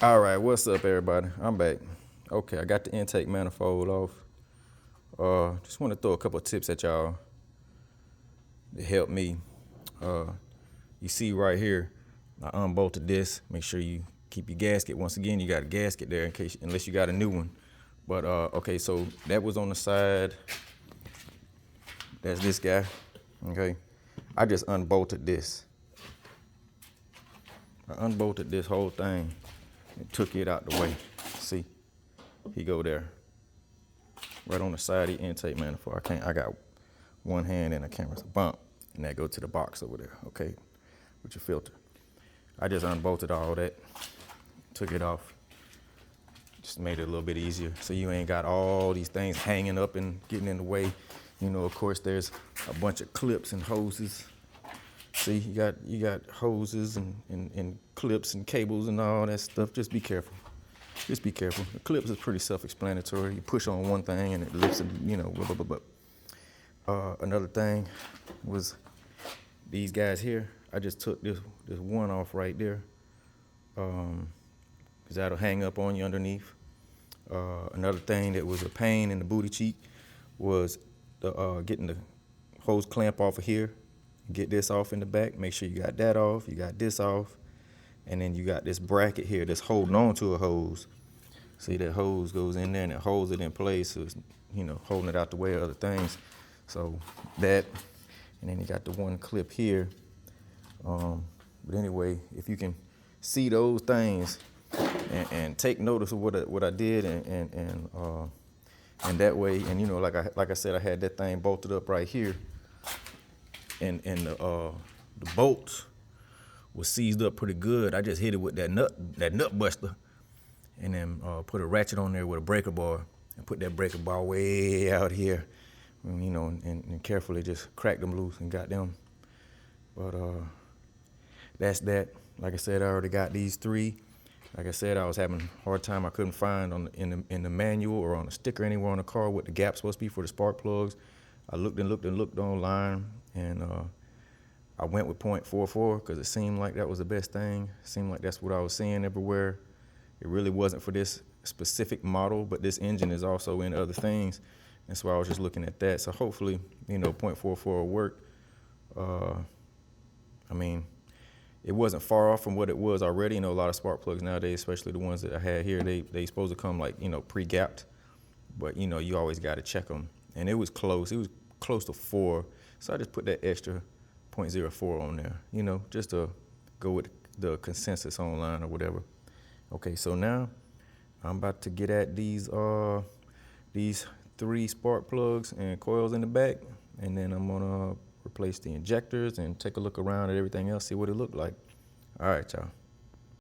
All right, what's up, everybody? I'm back. Okay, I got the intake manifold off. Just want to throw a couple of tips at y'all to help me. Uh, you see right here, I unbolted this. Make sure you keep your gasket. Once again, you got a gasket there in case, unless you got a new one. But okay, so that was on the side. That's this guy. Okay, I just unbolted this. I unbolted this whole thing and took it out the way. See, he go there. Right on the side of the intake manifold. I got one hand and a camera's a bump, and that go to the box over there, okay, with your filter. I just unbolted all that, took it off, just made it a little bit easier so you ain't got all these things hanging up and getting in the way. You know, of course, there's a bunch of clips and hoses. See, you got hoses and clips and cables and all that stuff. Just be careful. Just be careful. The clips is pretty self-explanatory. You push on one thing and it lifts it, you know, blah, blah, blah, blah. Another thing was these guys here. I just took this one off right there, because that'll hang up on you underneath. Another thing that was a pain in the booty cheek was getting the hose clamp off of here. Get this off in the back. Make sure you got that off. You got this off. And then you got this bracket here that's holding on to a hose. See, that hose goes in there and it holds it in place, so it's, you know, holding it out the way of other things. So that, and then you got the one clip here. But anyway, if you can see those things and take notice of what I did, and that way, and you know, like I said, I had that thing bolted up right here, and the bolts was seized up pretty good. I just hit it with that nut buster, and then put a ratchet on there with a breaker bar, and put that breaker bar way out here, you know, and carefully just cracked them loose and got them. But that's that. Like I said, I already got these three. Like I said, I was having a hard time. I couldn't find in the manual or on a sticker anywhere on the car what the gap's supposed to be for the spark plugs. I looked and looked and looked online, and I went with .44 because it seemed like that was the best thing. It seemed like that's what I was seeing everywhere. It really wasn't for this specific model, but this engine is also in other things. And so I was just looking at that. So hopefully, you know, .44 will work. I mean, it wasn't far off from what it was already. You know, a lot of spark plugs nowadays, especially the ones that I had here, they supposed to come like, you know, pre-gapped. But, you know, you always got to check them. And it was close. It was close to 4. So I just put that extra .04 on there, you know, just to go with the consensus online or whatever. Okay, so now I'm about to get at these 3 spark plugs and coils in the back, and then I'm gonna replace the injectors and take a look around at everything else, see what it looked like. All right, y'all.